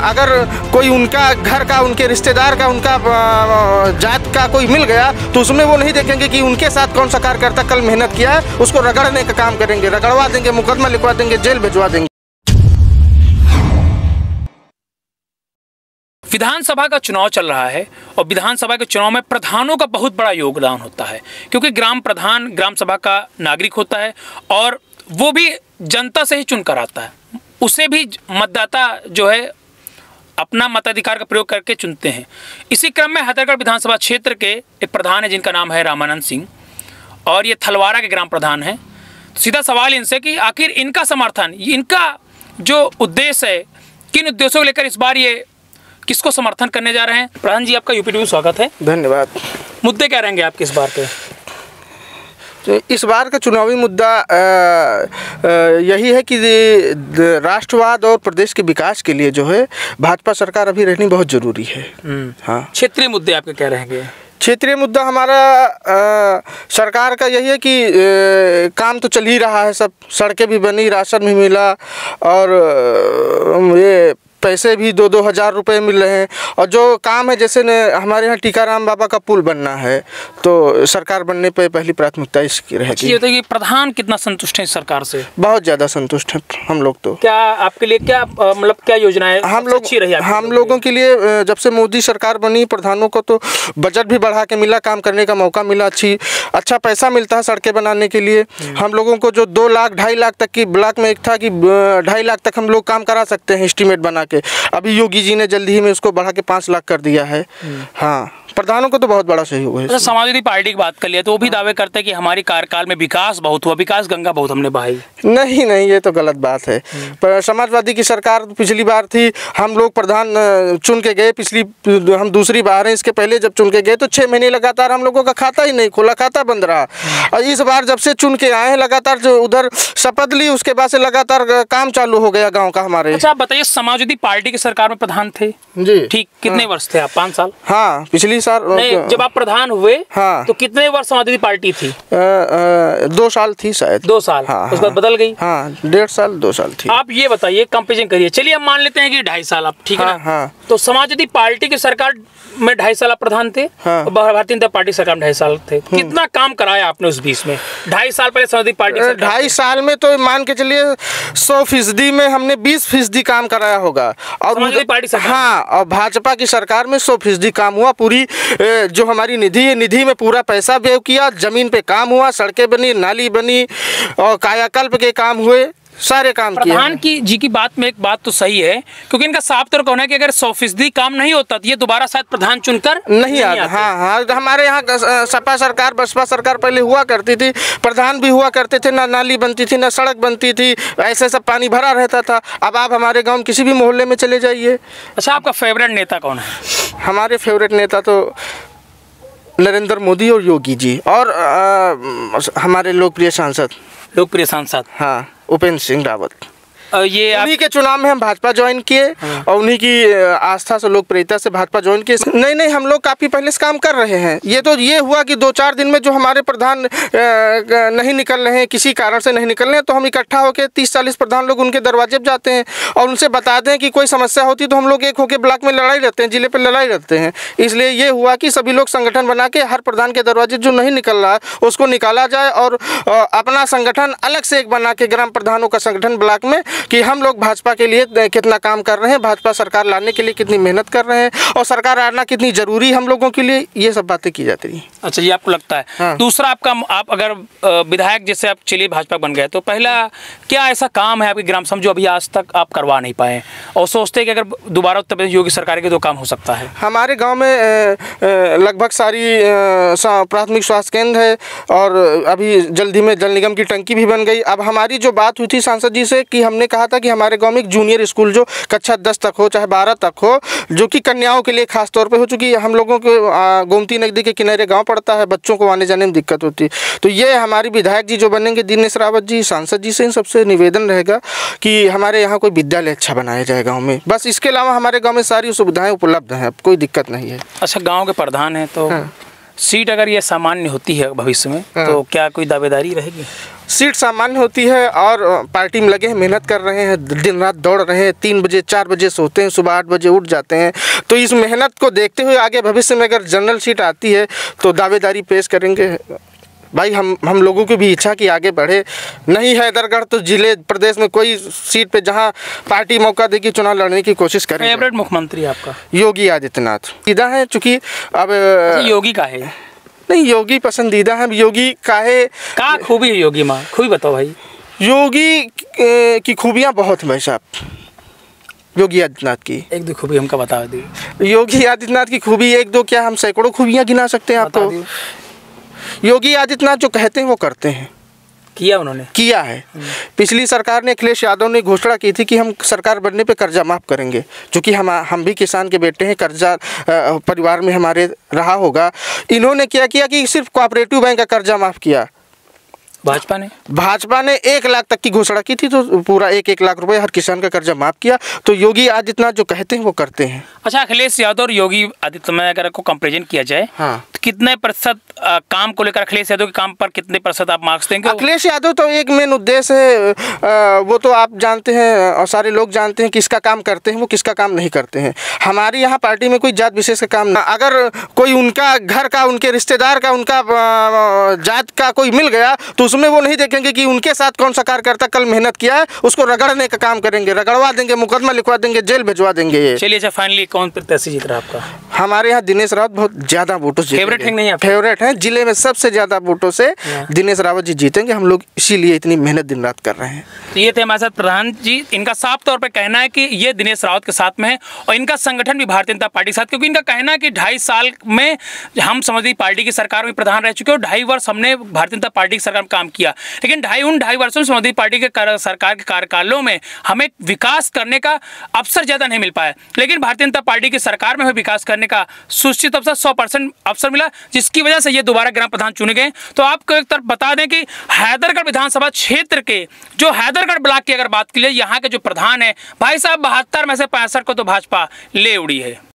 अगर कोई उनका घर का, उनके रिश्तेदार का, उनका जात का कोई मिल गया तो उसमें वो नहीं देखेंगे कि उनके साथ कौन सा कार्यकर्ता कल मेहनत किया है, उसको रगड़ने का काम करेंगे, रगड़वा देंगे, मुकदमा लिखवा देंगे, जेल भिजवा देंगे। विधानसभा का चुनाव चल रहा है और विधानसभा के चुनाव में प्रधानों का बहुत बड़ा योगदान होता है, क्योंकि ग्राम प्रधान ग्राम सभा का नागरिक होता है और वो भी जनता से ही चुनकर आता है। उसे भी मतदाता जो है अपना मताधिकार का प्रयोग करके चुनते हैं। इसी क्रम में हैदरगढ़ विधानसभा क्षेत्र के एक प्रधान है जिनका नाम है रामानंद सिंह और ये थलवारा के ग्राम प्रधान हैं। सीधा सवाल इनसे कि आखिर इनका समर्थन, इनका जो उद्देश्य है, किन उद्देश्यों को लेकर इस बार ये किसको समर्थन करने जा रहे हैं। प्रधान जी, आपका यूपीटीवी में स्वागत है। धन्यवाद। मुद्दे क्या रहेंगे आपके इस बार के? तो इस बार का चुनावी मुद्दा यही है कि राष्ट्रवाद और प्रदेश के विकास के लिए जो है भाजपा सरकार अभी रहनी बहुत ज़रूरी है। हाँ, क्षेत्रीय मुद्दे आपके क्या रहेंगे? क्षेत्रीय मुद्दा हमारा सरकार का यही है कि काम तो चल ही रहा है, सब सड़कें भी बनी, राशन भी मिला और ये पैसे भी 2-2 हज़ार रुपये मिल रहे हैं। और जो काम है, जैसे हमारे यहाँ टीकाराम बाबा का पुल बनना है तो सरकार बनने पे पहली प्राथमिकता इसकी रहेगी। ये बताइए, प्रधान कितना संतुष्ट है इस सरकार से? बहुत ज़्यादा संतुष्ट हैं हम लोग। तो क्या आपके लिए क्या मतलब क्या योजनाएं हम लोगों के लिए जब से मोदी सरकार बनी, प्रधानों को तो बजट भी बढ़ा के मिला, काम करने का मौका मिला, अच्छा पैसा मिलता है सड़कें बनाने के लिए। हम लोगों को जो 2 लाख 2.5 लाख तक की ब्लॉक में एक था कि 2.5 लाख तक हम लोग काम करा सकते हैं एस्टीमेट बना के। अभी योगी जी ने जल्दी ही में उसको बढ़ा के 5 लाख कर दिया है। हाँ, प्रधानों को तो बहुत बड़ा सहयोग है। समाजवादी पार्टी की बात कर लिया तो वो भी दावे करते हैं कि हमारी कार्यकाल में विकास बहुत हुआ, विकास गंगा बहुत हमने बहाई। नहीं, ये तो गलत बात है। पर समाजवादी की सरकार पिछली बार थी, हम लोग प्रधान चुन के गए, हम दूसरी बार हैं। इसके पहले जब चुन के गए तो 6 महीने लगातार हम लोगों का खाता ही नहीं खुला, खाता बंद रहा। और इस बार जब से चुन के आए हैं लगातार, जो उधर शपथ ली उसके बाद से लगातार काम चालू हो गया गाँव का हमारे। अच्छा, आप बताइए, समाजवादी पार्टी की सरकार में प्रधान थे जी, ठीक, कितने वर्ष थे आप? 5 साल? हाँ, पिछली साल जब आप प्रधान हुए हाँ, तो कितने वर्ष समाजवादी पार्टी थी? 2 साल थी शायद। 2 साल? हाँ, उसके बाद बदल गई? हाँ, 1.5 साल 2 साल थी। आप ये बताइए, कंपेरिजन करिए। चलिए हम मान लेते हैं कि 2.5 साल आप, ठीक है ना? हाँ। तो समाजवादी पार्टी की सरकार में 2.5 साल आप प्रधान थे और भारतीय जनता पार्टी सरकार में 2.5 साल थे। कितना काम कराया आपने उस बीच में? 2.5 साल पहले समाजवादी पार्टी 2.5 साल में तो मान के चलिए 100% में हमने 20% काम कराया होगा। और समाजवादी पार्टी सरकार, हाँ, और भाजपा की सरकार में 100% काम हुआ। पूरी जो हमारी निधि है, निधि में पूरा पैसा व्यय किया, जमीन पे काम हुआ, सड़कें बनी, नाली बनी और कायाकल्प के काम हुए, सारे काम किए। प्रधान की जी की बात में एक बात तो सही है, क्योंकि इनका साफ तौर कहना है कि अगर 100% काम नहीं होता तो ये दोबारा शायद प्रधान चुनकर नहीं आते। हाँ, हमारे यहाँ सपा सरकार, बसपा सरकार पहले हुआ करती थी, प्रधान भी हुआ करते थे, ना नाली बनती थी, ना सड़क बनती थी, ऐसे सब पानी भरा रहता था। अब आप हमारे गाँव किसी भी मोहल्ले में चले जाइए। अच्छा, आपका फेवरेट नेता कौन है? हमारे फेवरेट नेता तो नरेंद्र मोदी और योगी जी, और हमारे लोकप्रिय सांसद हाँ, उपेंद्र सिंह रावत। ये उन्हीं के चुनाव में हम भाजपा ज्वाइन किए और उन्हीं की आस्था से, लोकप्रियता से भाजपा ज्वाइन किए। नहीं, हम लोग काफ़ी पहले से काम कर रहे हैं। ये हुआ कि 2-4 दिन में जो हमारे प्रधान नहीं निकल रहे हैं, किसी कारण से नहीं निकल रहे हैं, तो हम इकट्ठा होकर 30-40 प्रधान लोग उनके दरवाजे पर जाते हैं और उनसे बताते हैं कि कोई समस्या होती तो हम लोग एक होकर ब्लॉक में लड़ाई रहते हैं, जिले पर लड़ाई रहते हैं। इसलिए ये हुआ कि सभी लोग संगठन बना के हर प्रधान के दरवाजे जो नहीं निकल रहा है उसको निकाला जाए और अपना संगठन अलग से एक बना के, ग्राम प्रधानों का संगठन ब्लॉक में, कि हम लोग भाजपा के लिए कितना काम कर रहे हैं, भाजपा सरकार लाने के लिए कितनी मेहनत कर रहे हैं और सरकार आना कितनी जरूरी है हम लोगों के लिए, ये सब बातें की जाती हैं। अच्छा, ये आपको लगता है। हाँ। दूसरा, आप अगर विधायक जैसे आप चलिए भाजपा बन गए तो पहला क्या ऐसा काम है आपके ग्राम सभा जो अभी आज तक आप करवा नहीं पाए और सोचते हैं कि अगर दोबारा उत्तर प्रदेश योगी सरकार के तो काम हो सकता है? हमारे गाँव में लगभग सारी प्राथमिक स्वास्थ्य केंद्र है और अभी जल्दी में जल निगम की टंकी भी बन गई। अब हमारी जो बात हुई थी सांसद जी से कि हमने कहा था कि हमारे गांव में एक जूनियर स्कूल जो कक्षा 10 तक हो चाहे 12 तक हो, जो कि कन्याओं के लिए खास तौर पे हो, चूँकि हम लोगों को गोमती नदी के किनारे गांव पड़ता है, बच्चों को आने जाने में दिक्कत होती है। तो ये हमारी विधायक जी जो बनेंगे, दिनेश रावत जी, सांसद जी से इन सबसे निवेदन रहेगा कि हमारे यहाँ कोई विद्यालय अच्छा बनाया जाए गाँव में। बस इसके अलावा हमारे गाँव में सारी सुविधाएँ उपलब्ध हैं, कोई दिक्कत नहीं है। अच्छा, गाँव के प्रधान हैं तो सीट अगर ये सामान्य होती है भविष्य में तो क्या कोई दावेदारी रहेगी? सीट सामान्य होती है और पार्टी में लगे हैं, मेहनत कर रहे हैं, दिन रात दौड़ रहे हैं, 3 बजे 4 बजे सोते हैं, सुबह 8 बजे उठ जाते हैं। तो इस मेहनत को देखते हुए आगे भविष्य में अगर जनरल सीट आती है तो दावेदारी पेश करेंगे। भाई हम लोगों की भी इच्छा कि आगे बढ़े। नहीं हैदरगढ़ तो जिले प्रदेश में कोई सीट पे जहां पार्टी मौका देगी चुनाव लड़ने की कोशिश करेंगे। फेवरेट मुख्यमंत्री आपका? योगी आदित्यनाथ सीधा है, चूँकि अब योगी का है नहीं, योगी पसंदीदा है। योगी का खूबी है योगी माँ, खूबी बताओ भाई। योगी की खूबियाँ बहुत हैं भाई साहब। योगी आदित्यनाथ की एक दो खूबी हमको बता दी। योगी आदित्यनाथ की खूबी एक दो क्या, हम सैकड़ों खूबियाँ गिना सकते हैं आपको। योगी आदित्यनाथ जो कहते हैं वो करते हैं। किया है। पिछली सरकार ने, अखिलेश यादव ने घोषणा की थी कि हम सरकार बनने पे कर्जा माफ़ करेंगे, क्योंकि हम भी किसान के बेटे हैं, कर्जा परिवार में हमारे रहा होगा। इन्होंने क्या किया कि सिर्फ कोऑपरेटिव बैंक का कर्जा माफ़ किया। भाजपा ने 1 लाख तक की घोषणा की थी, तो पूरा 1-1 लाख रुपए हर किसान का कर्जा माफ किया। तो योगी आदित्यनाथ जो कहते हैं वो करते हैं। अच्छा, अखिलेश यादव और योगी आदित्यनाथ अगर को कंपेरिजन किया जाए, हाँ, तो कितने प्रतिशत काम को लेकर अखिलेश यादव के काम पर कितने प्रतिशत आप मार्क्स देंगे? अखिलेश यादव तो एक मेन उद्देश्य है, वो तो आप जानते हैं और सारे लोग जानते हैं किसका काम करते हैं, वो किसका काम नहीं करते हैं। हमारी यहाँ पार्टी में कोई जात विशेष का काम ना, अगर कोई उनका घर का, उनके रिश्तेदार का, उनका जात का कोई मिल गया तो उसमें वो नहीं देखेंगे कि उनके साथ कौन सा कार्यकर्ता कल मेहनत किया है, उसको रगड़ने का काम करेंगे, रगड़वा देंगे, मुकदमा लिखवा देंगे, जेल भिजवा देंगे। चलिए, अच्छा, फाइनली कौन प्रत्याशी जीत रहा आपका? हमारे यहाँ दिनेश रावत बहुत ज्यादा वोटों से फेवरेट है। नहीं, फेवरेट है, जिले में सबसे ज्यादा वोटों से दिनेश रावत जी जीतेंगे। हम लोग इसीलिए इतनी मेहनत दिन रात कर रहे हैं। तो ये थे हमारे साथ प्रधान जी। इनका साफ तौर पर कहना है कि ये दिनेश रावत के साथ में है और इनका संगठन भी भारतीय जनता पार्टी के साथ, क्योंकि इनका कहना है कि 2.5 साल में हम समाजवादी पार्टी की सरकार में प्रधान रह चुके और 2.5 वर्ष हमने भारतीय जनता पार्टी की सरकार में काम किया, लेकिन 2.5 वर्षों में समाजवादी पार्टी के सरकार के कार्यकालों में हमें विकास करने का अवसर ज़्यादा नहीं मिल पाया, लेकिन भारतीय जनता पार्टी की सरकार में हमें विकास करने का सुनिश्चित अवसर 100% अवसर मिला, जिसकी वजह से ये दोबारा ग्राम प्रधान चुने गए। तो आपको एक तरफ बता दें कि हैदरगढ़ विधानसभा क्षेत्र के जो हैदरगढ़ ब्लॉक की अगर बात की जाए, यहाँ के जो प्रधान है भाई साहब 72 में से 65 को तो भाजपा ले उड़ी है।